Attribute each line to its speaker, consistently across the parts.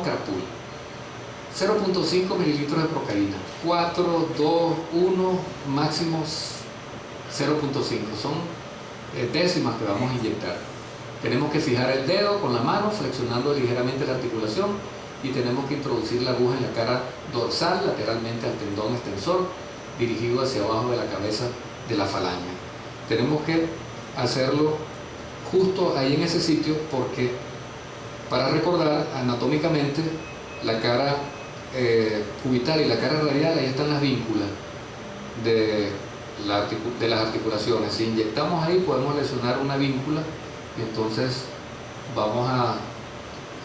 Speaker 1: llamamos carpool. 0.5 mililitros de procaína, 4, 2, 1, máximo 0.5, son décimas que vamos a inyectar. Tenemos que fijar el dedo con la mano, flexionando ligeramente la articulación, y tenemos que introducir la aguja en la cara dorsal, lateralmente al tendón extensor, dirigido hacia abajo de la cabeza de la falange. Tenemos que hacerlo justo ahí en ese sitio, porque para recordar anatómicamente la cara cubital y la cara radial, ahí están las vínculas de las articulaciones. Si inyectamos ahí podemos lesionar una víncula y entonces vamos a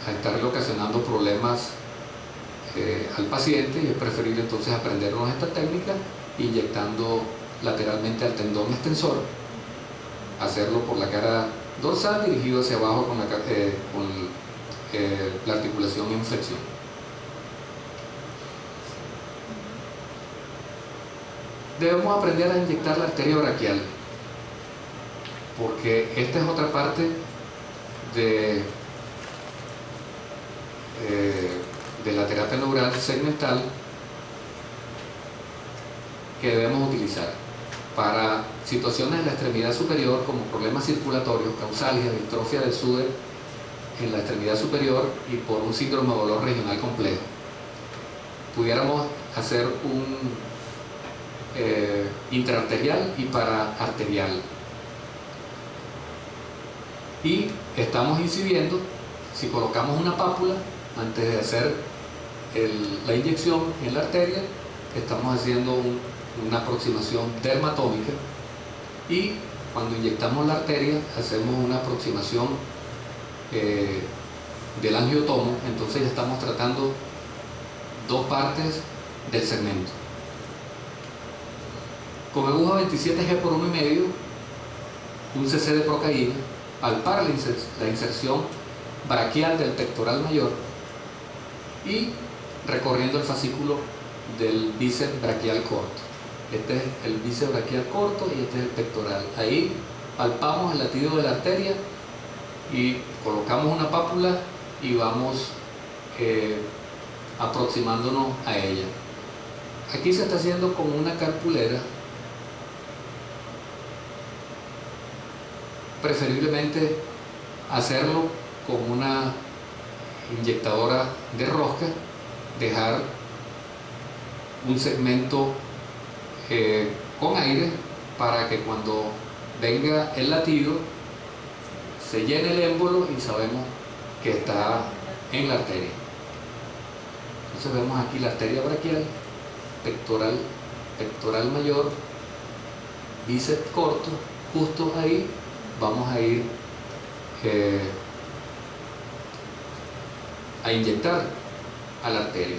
Speaker 1: estarle ocasionando problemas al paciente, y es preferible entonces aprendernos esta técnica inyectando lateralmente al tendón extensor, hacerlo por la cara dorsal dirigido hacia abajo con la articulación en flexión. Debemos aprender a inyectar la arteria braquial, porque esta es otra parte de la terapia neural segmental que debemos utilizar para situaciones de la extremidad superior, como problemas circulatorios, causalgia, distrofia del SUDE en la extremidad superior y por un síndrome de dolor regional complejo. Pudiéramos hacer un intraarterial y paraarterial, y estamos incidiendo, si colocamos una pápula antes de hacer la inyección en la arteria, estamos haciendo una aproximación dermatómica, y cuando inyectamos la arteria hacemos una aproximación del angiotomo. Entonces ya estamos tratando dos partes del segmento. Con aguja 27G por 1,5, un cc de procaína, palpar la inserción braquial del pectoral mayor y recorriendo el fascículo del bíceps braquial corto. Este es el bíceps braquial corto y este es el pectoral. Ahí palpamos el latido de la arteria y colocamos una pápula y vamos aproximándonos a ella. Aquí se está haciendo con una carpulera, preferiblemente hacerlo con una inyectadora de rosca, dejar un segmento con aire para que cuando venga el latido se llene el émbolo y sabemos que está en la arteria. Entonces vemos aquí la arteria braquial, pectoral mayor, bíceps corto, justo ahí vamos a ir a inyectar a la arteria.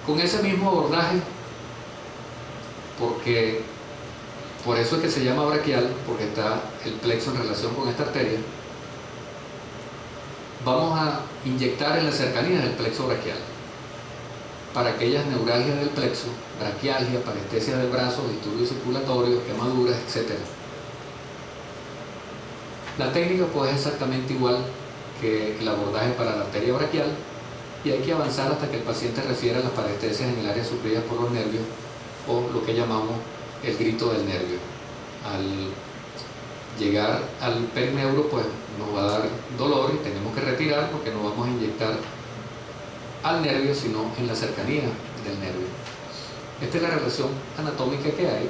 Speaker 1: Con ese mismo abordaje, porque por eso es que se llama braquial, porque está el plexo en relación con esta arteria, vamos a inyectar en las cercanías del plexo braquial para aquellas neuralgias del plexo, braquialgia, parestesia del brazo, disturbios circulatorios, quemaduras, etc. La técnica pues es exactamente igual que el abordaje para la arteria braquial, y hay que avanzar hasta que el paciente refiera a las parestesias en el área sufridas por los nervios, o lo que llamamos el grito del nervio. Al llegar al perineuro pues nos va a dar dolor y tenemos que retirar, porque no vamos a inyectar al nervio sino en la cercanía del nervio. Esta es la relación anatómica que hay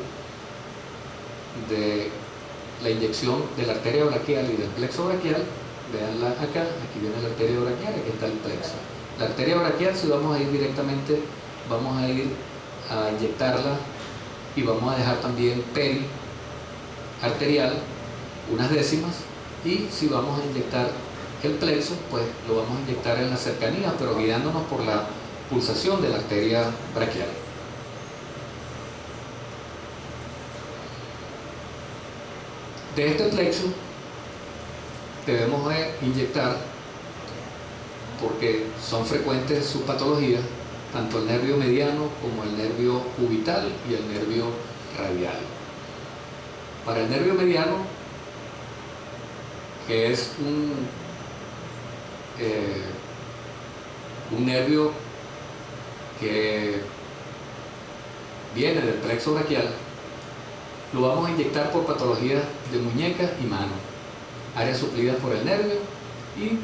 Speaker 1: de la inyección de la arteria braquial y del plexo braquial. Veanla acá, aquí viene la arteria braquial, aquí está el plexo. La arteria braquial, si vamos a ir directamente, vamos a ir a inyectarla y vamos a dejar también periarterial unas décimas, y si vamos a inyectar el plexo, pues lo vamos a inyectar en la cercanía, pero guiándonos por la pulsación de la arteria braquial. De este plexo debemos inyectar, porque son frecuentes sus patologías, tanto el nervio mediano como el nervio cubital y el nervio radial. Para el nervio mediano, que es un nervio que viene del plexo braquial, lo vamos a inyectar por patologías de muñeca y mano, áreas suplidas por el nervio y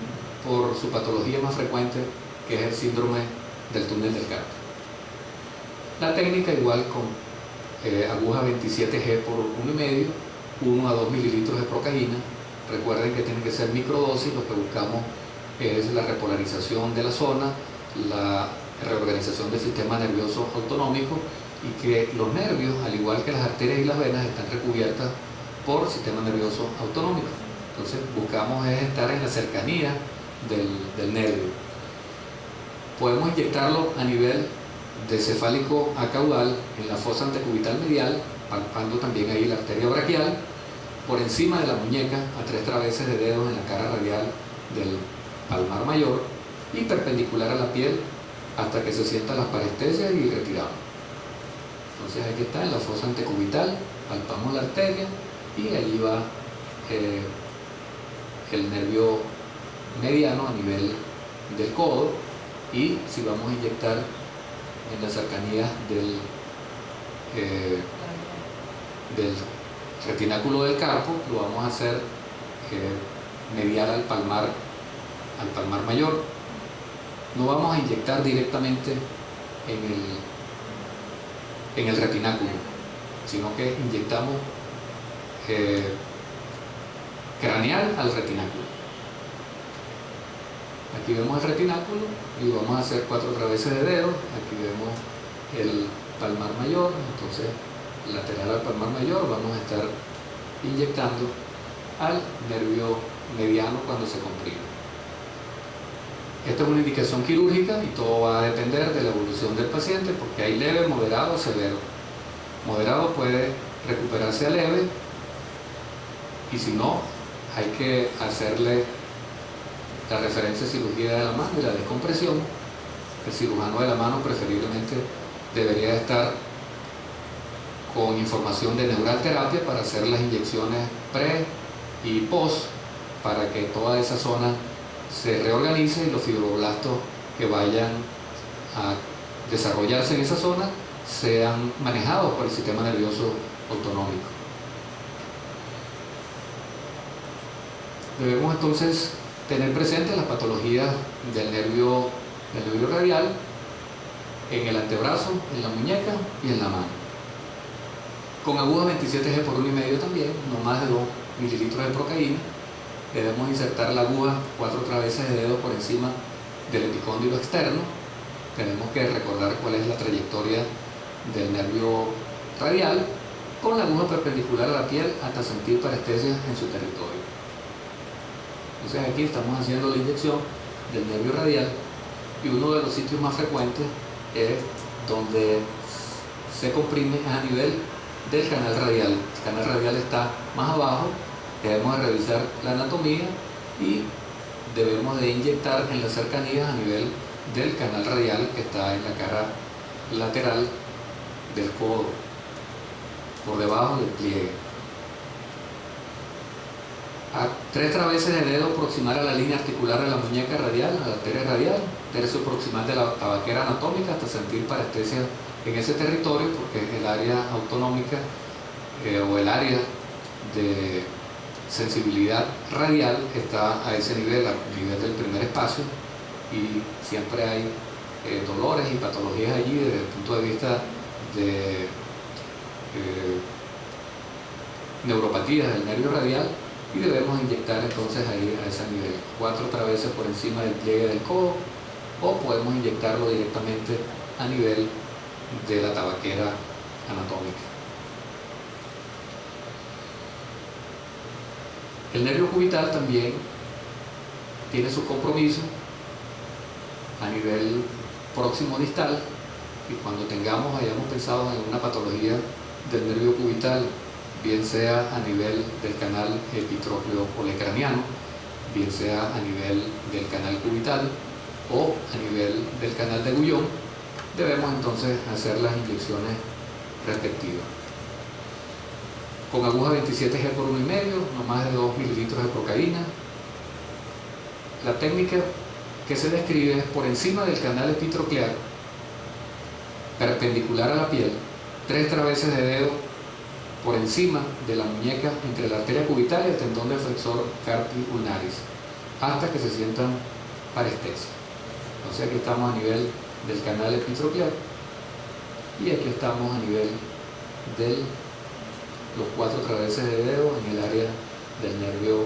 Speaker 1: por su patología más frecuente, que es el síndrome del túnel del carpo. La técnica igual con aguja 27G por 1,5, 1 a 2 mililitros de procaína. Recuerden que tiene que ser microdosis, lo que buscamos es la repolarización de la zona, la reorganización del sistema nervioso autonómico y que los nervios, al igual que las arterias y las venas, están recubiertas por sistema nervioso autonómico. Entonces buscamos es estar en la cercanía del nervio. Podemos inyectarlo a nivel de cefálico a caudal en la fosa antecubital medial, palpando también ahí la arteria braquial, por encima de la muñeca a 3 traveses de dedos en la cara radial del palmar mayor y perpendicular a la piel hasta que se sientan las parestesias y retiramos. Entonces aquí está en la fosa antecubital, palpamos la arteria y allí va el nervio mediano a nivel del codo, y si vamos a inyectar en las cercanías del retináculo del carpo, lo vamos a hacer medial al palmar mayor. No vamos a inyectar directamente en el retináculo, sino que inyectamos craneal al retináculo. Aquí vemos el retináculo y vamos a hacer 4 traveses de dedos. Aquí vemos el palmar mayor, entonces lateral al palmar mayor vamos a estar inyectando al nervio mediano cuando se comprime. Esta es una indicación quirúrgica y todo va a depender de la evolución del paciente, porque hay leve, moderado, severo. Moderado puede recuperarse a leve, y si no, hay que hacerle la referencia de cirugía de la mano y la descompresión. El cirujano de la mano preferiblemente debería estar con información de neuralterapia para hacer las inyecciones pre y post, para que toda esa zona se reorganice y los fibroblastos que vayan a desarrollarse en esa zona sean manejados por el sistema nervioso autonómico. Debemos entonces tener presente las patologías del nervio radial en el antebrazo, en la muñeca y en la mano. Con aguja 27G por 1,5 también, no más de 2 mililitros de procaína, debemos insertar la aguja 4 traveses de dedo por encima del epicóndilo externo. Tenemos que recordar cuál es la trayectoria del nervio radial, con la aguja perpendicular a la piel hasta sentir parestesias en su territorio. Entonces aquí estamos haciendo la inyección del nervio radial, y uno de los sitios más frecuentes es donde se comprime a nivel del canal radial. El canal radial está más abajo. Debemos de revisar la anatomía y debemos de inyectar en las cercanías a nivel del canal radial, que está en la cara lateral del codo, por debajo del pliegue. A 3 traveses de dedo proximal a la línea articular de la muñeca radial, a la arteria radial, tercio proximal de la tabaquera anatómica hasta sentir parestesia en ese territorio, porque el área autonómica o el área de sensibilidad radial está a ese nivel, al nivel del primer espacio, y siempre hay dolores y patologías allí desde el punto de vista de neuropatías del nervio radial, y debemos inyectar entonces ahí a ese nivel, 4 traveses por encima del pliegue del codo, o podemos inyectarlo directamente a nivel de la tabaquera anatómica. El nervio cubital también tiene su compromiso a nivel próximo distal, y cuando hayamos pensado en una patología del nervio cubital, bien sea a nivel del canal epitrócleo polecraniano, bien sea a nivel del canal cubital o a nivel del canal de Guyon, debemos entonces hacer las inyecciones respectivas. Con aguja 27G por 1,5, no más de 2 mililitros de procaína. La técnica que se describe es por encima del canal epitroclear, perpendicular a la piel, 3 traveses de dedo por encima de la muñeca entre la arteria cubital y el tendón del flexor carpi ulnaris, hasta que se sientan parestesia. Entonces aquí estamos a nivel del canal epitroclear y aquí estamos a nivel de los 4 traveses de dedo en el área del nervio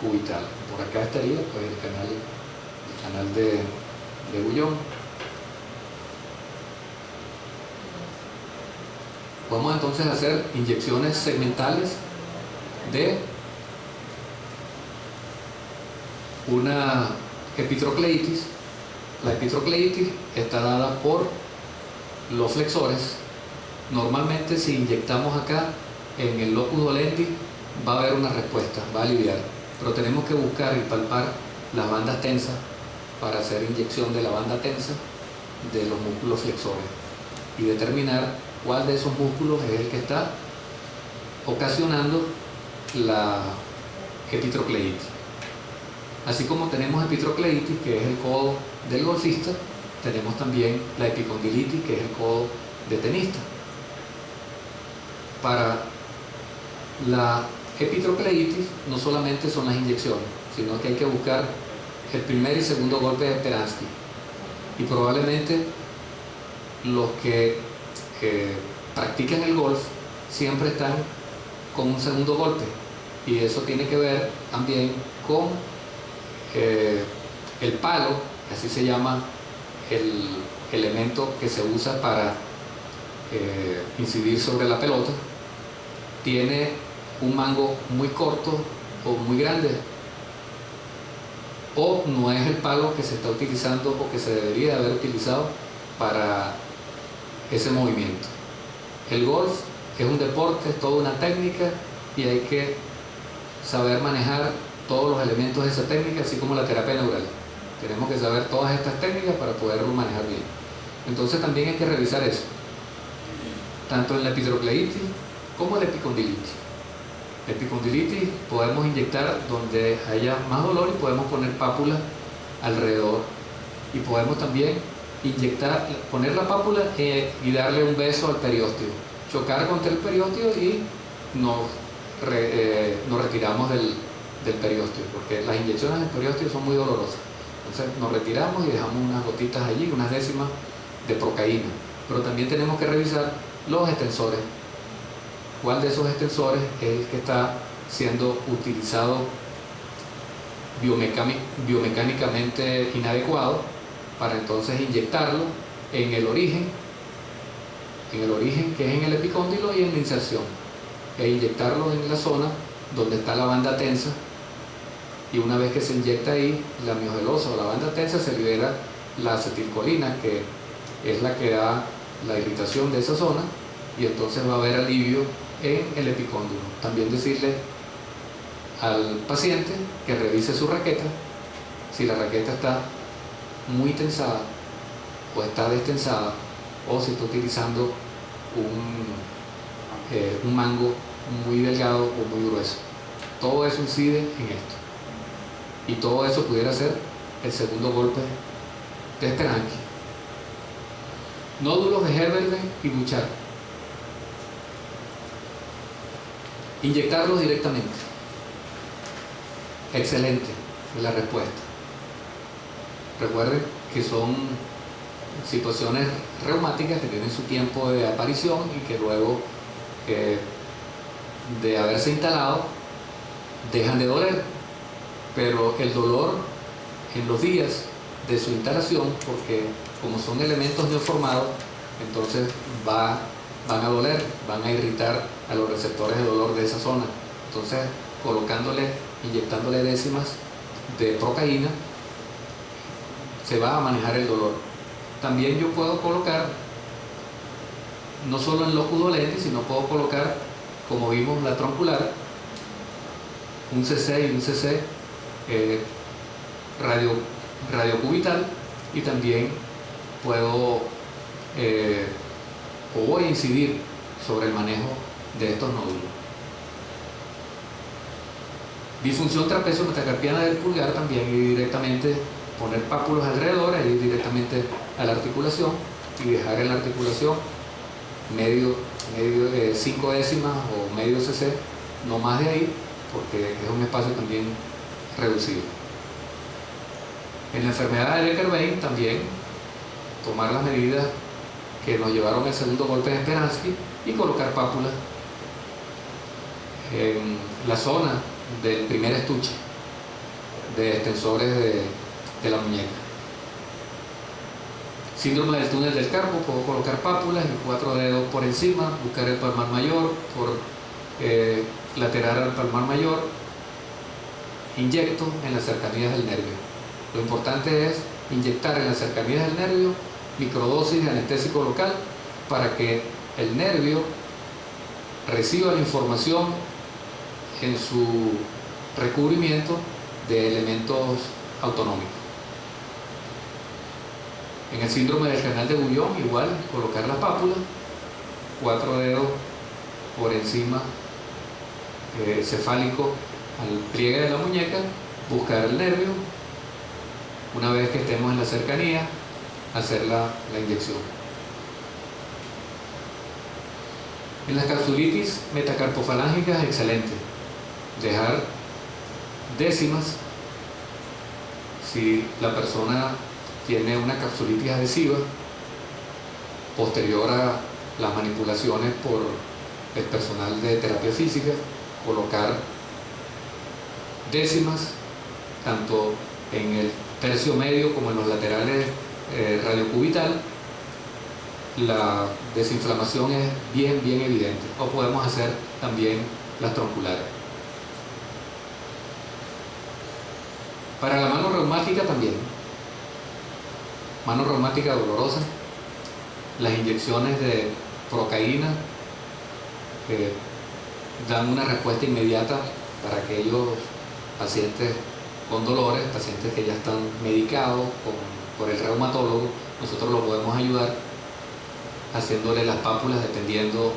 Speaker 1: cubital. Por acá estaría pues el canal de Bouillon. Podemos entonces hacer inyecciones segmentales de una epitrocleitis. La epitrocleitis está dada por los flexores. Normalmente si inyectamos acá en el locus dolendi va a haber una respuesta, va a aliviar, pero tenemos que buscar y palpar las bandas tensas para hacer inyección de la banda tensa de los músculos flexores y determinar cuál de esos músculos es el que está ocasionando la epitrocleitis. Así como tenemos epitrocleitis, que es el codo del golfista, tenemos también la epicondilitis, que es el codo de tenista. Para la epitrocleitis no solamente son las inyecciones, sino que hay que buscar el primer y segundo golpe de Speransky. Y probablemente los que practican el golf siempre están con un segundo golpe, y eso tiene que ver también con el palo, así se llama el elemento que se usa para incidir sobre la pelota. Tiene un mango muy corto o muy grande, o no es el palo que se está utilizando o que se debería haber utilizado para ese movimiento. El golf es un deporte, es toda una técnica, y hay que saber manejar todos los elementos de esa técnica, así como la terapia neural. Tenemos que saber todas estas técnicas para poderlo manejar bien. Entonces también hay que revisar eso, tanto en la epitrocleitis como en la epicondilitis. La epicondilitis podemos inyectar donde haya más dolor y podemos poner pápula alrededor, y podemos también inyectar, poner la pápula y darle un beso al periósteo, chocar contra el periósteo y nos retiramos del periósteo, porque las inyecciones del periósteo son muy dolorosas. Entonces nos retiramos y dejamos unas gotitas allí, unas décimas de procaína. Pero también tenemos que revisar los extensores. ¿Cuál de esos extensores es el que está siendo utilizado biomecánicamente inadecuado, para entonces inyectarlo en el origen que es en el epicóndilo y en la inserción, e inyectarlo en la zona donde está la banda tensa, y una vez que se inyecta ahí la miogelosa o la banda tensa, se libera la acetilcolina, que es la que da la irritación de esa zona, y entonces va a haber alivio en el epicóndilo. También decirle al paciente que revise su raqueta, si la raqueta está muy tensada o está destensada, o si está utilizando un mango muy delgado o muy grueso. Todo eso incide en esto, y todo eso pudiera ser el segundo golpe de Speransky. Nódulos de Heberden y Bouchard. Inyectarlos directamente. Excelente la respuesta. Recuerden que son situaciones reumáticas que tienen su tiempo de aparición y que luego de haberse instalado dejan de doler, pero el dolor en los días de su instalación, porque como son elementos neoformados, entonces van a doler, van a irritar a los receptores de dolor de esa zona. Entonces, inyectándole décimas de procaína, se va a manejar el dolor. También yo puedo colocar, no solo en locus dolendi, sino puedo colocar, como vimos, la troncular, un CC y un CC radiocubital, y también puedo o voy a incidir sobre el manejo de estos nódulos. Disfunción trapecio metacarpiana del pulgar también, y directamente poner pápulas alrededor e ir directamente a la articulación y dejar en la articulación medio 5 décimas o medio cc, no más de ahí, porque es un espacio también reducido. En la enfermedad de Decker-Vein también tomar las medidas que nos llevaron al segundo golpe de Speranski y colocar pápulas en la zona del primer estuche de extensores de la muñeca. Síndrome del túnel del carpo, puedo colocar pápulas en 4 dedos por encima, buscar el palmar mayor, por lateral al palmar mayor, inyecto en las cercanías del nervio. Lo importante es inyectar en las cercanías del nervio microdosis de anestésico local para que el nervio reciba la información en su recubrimiento de elementos autonómicos. En el síndrome del canal de Bouillon, igual, colocar la pápula, 4 dedos por encima cefálico al pliegue de la muñeca, buscar el nervio, una vez que estemos en la cercanía, hacer la inyección. En las capsulitis metacarpofalángicas, excelente. Dejar décimas si la persona tiene una capsulitis adhesiva posterior a las manipulaciones por el personal de terapia física, colocar décimas tanto en el tercio medio como en los laterales radiocubital. La desinflamación es bien evidente, o podemos hacer también las tronculares. Para la mano reumática también, mano reumática dolorosa, las inyecciones de procaína dan una respuesta inmediata para aquellos pacientes con dolores, pacientes que ya están medicados por el reumatólogo. Nosotros los podemos ayudar haciéndole las pápulas dependiendo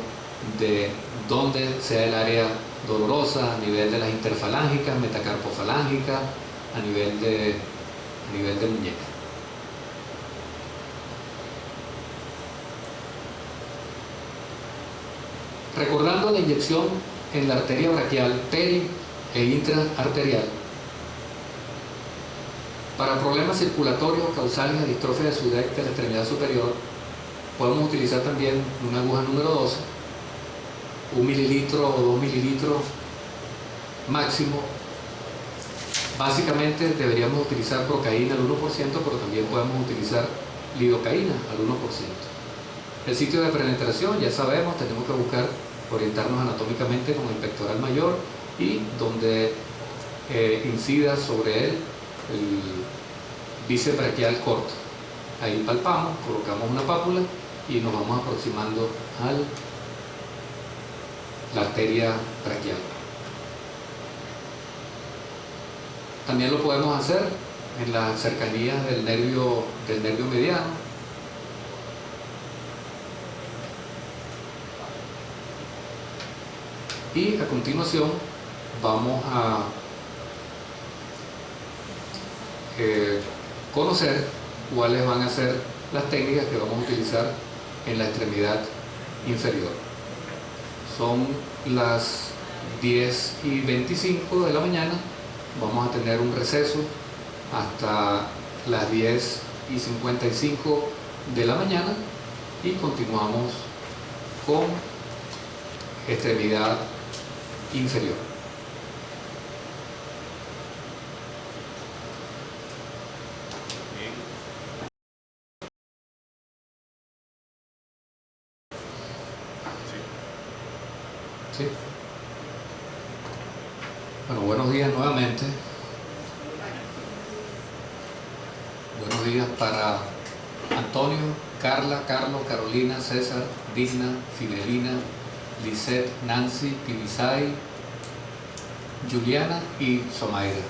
Speaker 1: de dónde sea el área dolorosa, a nivel de las interfalángicas, metacarpofalángicas, a nivel de muñeca. Recordando la inyección en la arteria braquial peri e intraarterial, para problemas circulatorios causales de distrofia de Sudeck de la extremidad superior, podemos utilizar también una aguja número 12, 1 mililitro o 2 mililitros máximo. Básicamente deberíamos utilizar procaína al 1%, pero también podemos utilizar lidocaína al 1%. El sitio de penetración, ya sabemos, tenemos que buscar orientarnos anatómicamente con el pectoral mayor y donde incida sobre él el bíceps braquial corto. Ahí palpamos, colocamos una pápula y nos vamos aproximando a la arteria braquial. También lo podemos hacer en las cercanías del nervio mediano. Y a continuación vamos a conocer cuáles van a ser las técnicas que vamos a utilizar en la extremidad inferior. Son las 10:25 de la mañana. Vamos a tener un receso hasta las 10:55 de la mañana y continuamos con extremidad inferior. ¿Sí? Bueno, buenos días nuevamente. Buenos días para Antonio, Carla, Carlos, Carolina, César, Digna, Fidelina, Lisette, Nancy, Pibisay, Juliana y Somaira.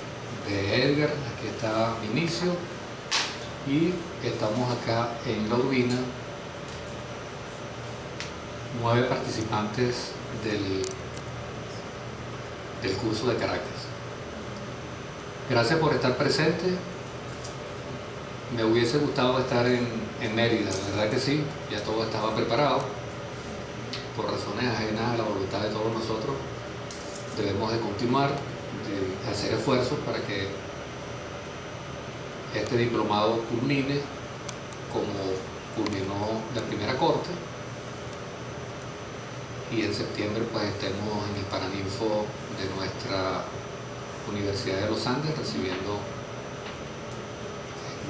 Speaker 1: De Edgar, aquí está Vinicio y estamos acá en La Urbina, 9 participantes del curso de Caracas. Gracias por estar presentes Me hubiese gustado estar en Mérida, la verdad que sí, ya todo estaba preparado. Por razones ajenas a la voluntad de todos nosotros, debemos de continuar, de hacer esfuerzos para que este diplomado culmine como culminó la primera corte, y en septiembre pues estemos en el Paraninfo de nuestra Universidad de los Andes recibiendo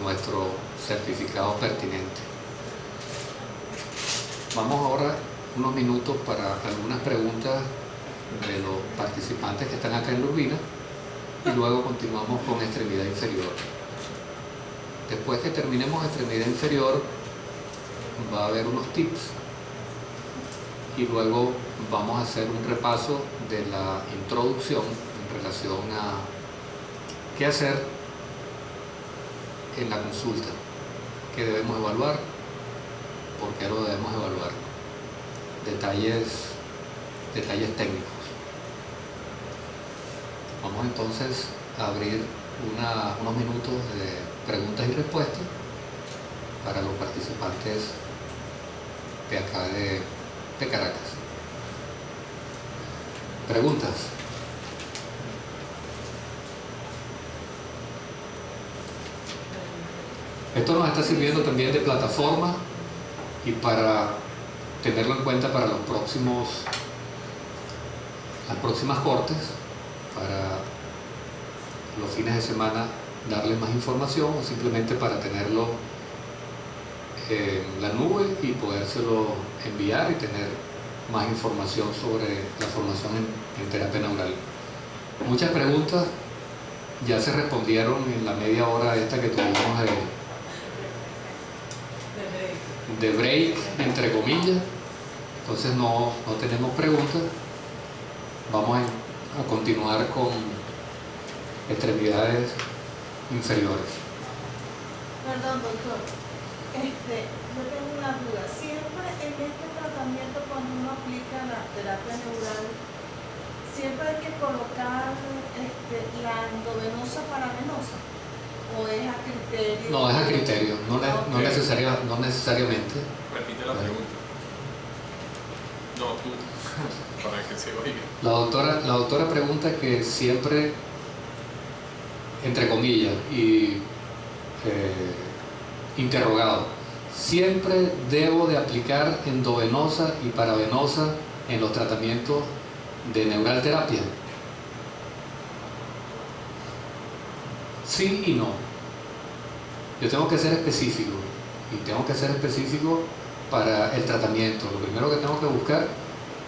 Speaker 1: nuestro certificado pertinente. Vamos ahora unos minutos para algunas preguntas de los participantes que están acá en la Urbina, y luego continuamos con extremidad inferior. Después que terminemos extremidad inferior va a haber unos tips, y luego vamos a hacer un repaso de la introducción en relación a qué hacer en la consulta, qué debemos evaluar, por qué lo debemos evaluar, detalles técnicos. Vamos entonces a abrir unos minutos de preguntas y respuestas para los participantes de acá de Caracas. ¿Preguntas? Esto nos está sirviendo también de plataforma y para tenerlo en cuenta para las próximas cortes, para los fines de semana darles más información, o simplemente para tenerlo en la nube y podérselo enviar y tener más información sobre la formación en terapia neural. Muchas preguntas ya se respondieron en la media hora esta que tuvimos de break, entre comillas. Entonces no tenemos preguntas. Vamos a continuar con extremidades inferiores.
Speaker 2: Perdón, doctor. Yo tengo una duda. Siempre en este tratamiento, cuando uno aplica la terapia neural, siempre hay que colocar la endovenosa paravenosa, o es a criterio.
Speaker 1: No, es a criterio, no necesariamente.
Speaker 3: Repite la pregunta. No, tú, para que se oiga.
Speaker 1: La doctora pregunta que siempre, entre comillas, y interrogado, siempre debo de aplicar endovenosa y paravenosa en los tratamientos de neural terapia. Sí y no. Yo tengo que ser específico, y tengo que ser específico para el tratamiento. Lo primero que tengo que buscar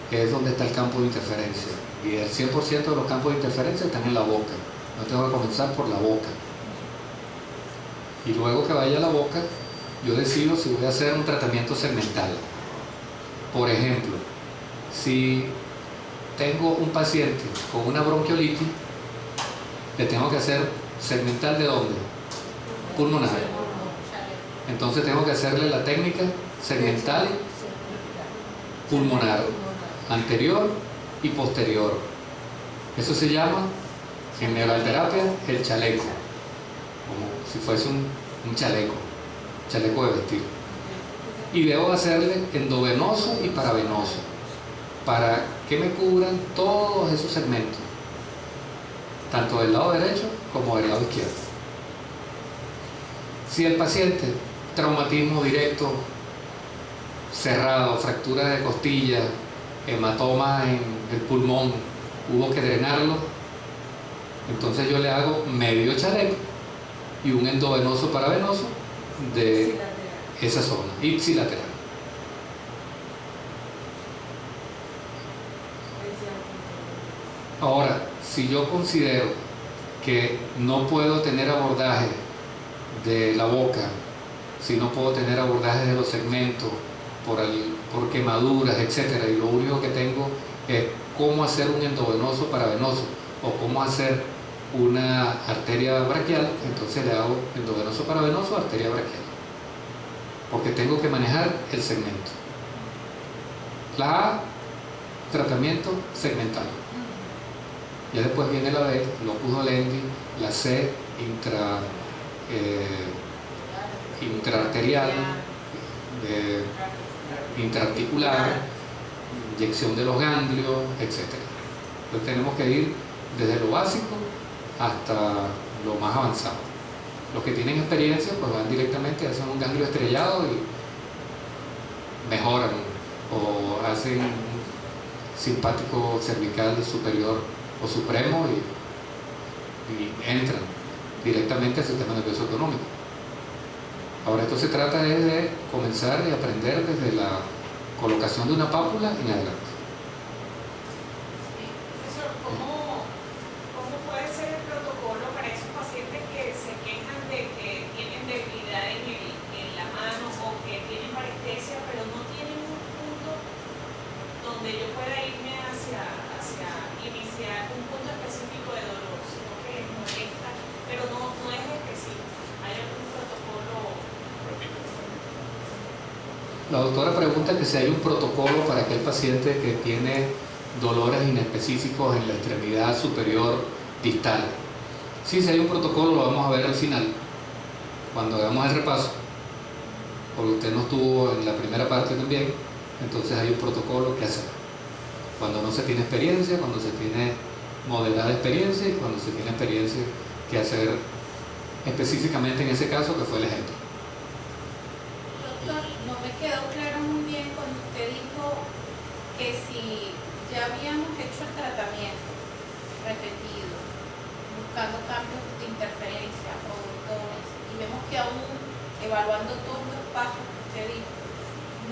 Speaker 1: es dónde está el campo de interferencia, y el 100% de los campos de interferencia están en la boca. No tengo que comenzar por la boca, y luego que vaya a la boca yo decido si voy a hacer un tratamiento segmental. Por ejemplo, si tengo un paciente con una bronquiolitis, le tengo que hacer segmental. ¿De dónde? Pulmonar. Entonces tengo que hacerle la técnica segmental pulmonar, anterior y posterior. Eso se llama en neuralterapia el chaleco, como si fuese un chaleco de vestir. Y debo hacerle endovenoso y paravenoso para que me cubran todos esos segmentos, tanto del lado derecho como del lado izquierdo. Si el paciente, traumatismo directo, cerrado, fractura de costilla, hematoma en el pulmón, hubo que drenarlo, entonces yo le hago medio chaleco y un endovenoso paravenoso de esa zona, ipsilateral. Ahora, si yo considero que no puedo tener abordaje de la boca, si no puedo tener abordaje de los segmentos por quemaduras, etcétera, y lo único que tengo es cómo hacer un endovenoso paravenoso o cómo hacer una arteria braquial, entonces le hago endovenoso paravenoso, arteria braquial, porque tengo que manejar el segmento. La A, tratamiento segmental. Ya después viene la B, locus dolendi, la C, intraarterial, intraarticular, inyección de los ganglios, etc. Entonces tenemos que ir desde lo básico hasta lo más avanzado. Los que tienen experiencia pues van directamente, hacen un ganglio estrellado y mejoran, o hacen un simpático cervical superior o supremo y entran directamente al sistema nervioso autonómico. Ahora esto se trata de comenzar y aprender desde la colocación de una pápula en adelante.
Speaker 4: Profesor, ¿cómo puede ser el protocolo para esos pacientes que se quejan de que tienen debilidad en la mano o que tienen parestesia, pero no tienen un punto donde yo pueda irme hacia iniciar un punto específico de dolor, sino que les molesta, pero no es específico? ¿Hay algún protocolo?
Speaker 1: La doctora pregunta que si hay un protocolo para aquel paciente que tiene dolores inespecíficos en la extremidad superior distal. Sí, si hay un protocolo, lo vamos a ver al final, cuando hagamos el repaso, porque usted no estuvo en la primera parte también, entonces hay un protocolo que hacer. Cuando no se tiene experiencia, cuando se tiene moderada experiencia y cuando se tiene experiencia que hacer específicamente en ese caso que fue el ejemplo.
Speaker 5: Doctor, no me quedó claro muy bien cuando usted dijo que si ya habíamos hecho el tratamiento repetido, buscando cambios de interferencia o botones, y vemos que aún evaluando todos los pasos que usted dijo,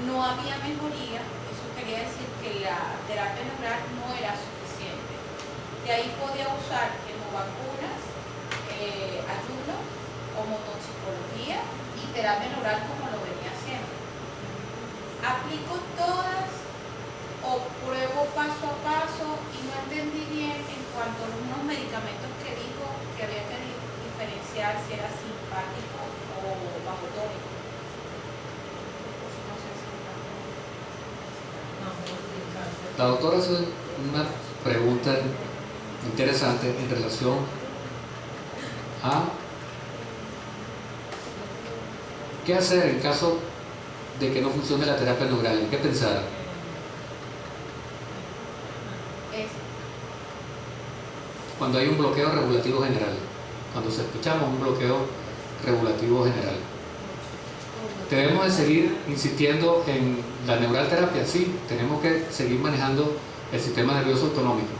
Speaker 5: no había mejoría, eso quería decir que la terapia neural no era suficiente. De ahí podía usar hemovacunas, ayuno, homotoxicología y terapia neural como lo venía haciendo. ¿Aplico todas o pruebo paso a paso? Y no entendí bien en cuanto a unos medicamentos que dijo que había que diferenciar si era simpático o vagotónico. No sé si
Speaker 1: La doctora hace una pregunta interesante en relación a qué hacer en caso de que no funcione la terapia neural, en qué pensar. Cuando hay un bloqueo regulativo general, cuando sospechamos un bloqueo regulativo general, debemos de seguir insistiendo en la neuralterapia. Sí, tenemos que seguir manejando el sistema nervioso autonómico.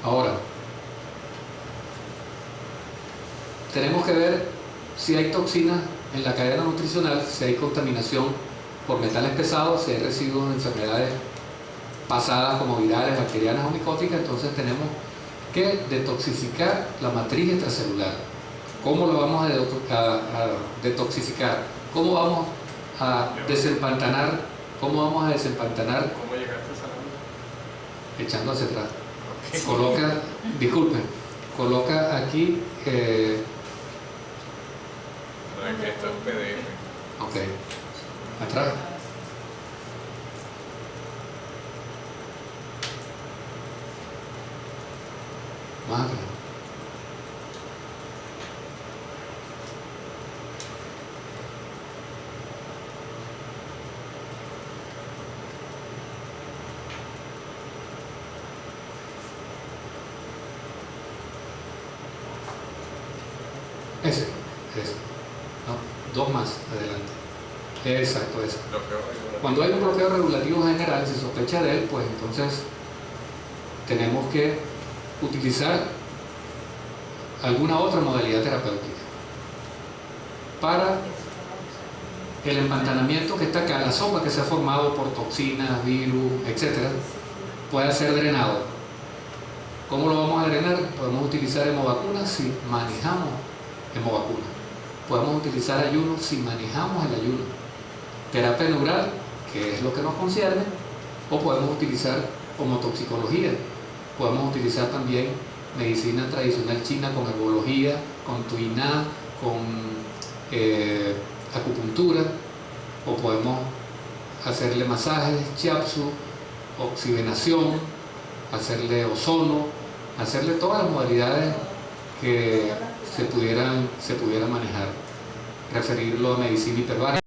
Speaker 1: Ahora, tenemos que ver si hay toxinas en la cadena nutricional, si hay contaminación por metales pesados, si hay residuos de enfermedades pasadas como virales, bacterianas o micóticas. Entonces tenemos que detoxificar la matriz extracelular. ¿Cómo lo vamos a detoxificar? ¿Cómo vamos a desempantanar? ¿Cómo vamos a desempantanar?
Speaker 3: ¿Cómo llegaste a esa lámina?
Speaker 1: Echando hacia atrás.
Speaker 3: Okay.
Speaker 1: Coloca, disculpen, coloca aquí,
Speaker 3: No, es que esto es PDF.
Speaker 1: ok, atrás. Más atrás. Ese. No, dos más adelante. Exacto, ese.
Speaker 3: Bloqueo regular.
Speaker 1: Cuando hay un bloqueo regulativo general, si sospecha de él, pues entonces tenemos que utilizar alguna otra modalidad terapéutica para el empantanamiento que está acá, la sopa que se ha formado por toxinas, virus, etcétera, pueda ser drenado. ¿Cómo lo vamos a drenar? Podemos utilizar hemovacunas si manejamos hemovacunas. Podemos utilizar ayuno si manejamos el ayuno. Terapia neural, que es lo que nos concierne, o podemos utilizar homotoxicología. Podemos utilizar también medicina tradicional china con herbología, con tuiná, con acupuntura, o podemos hacerle masajes, shiatsu, oxigenación, hacerle ozono, hacerle todas las modalidades que se pudieran manejar. referirlo a medicina hiperbárica.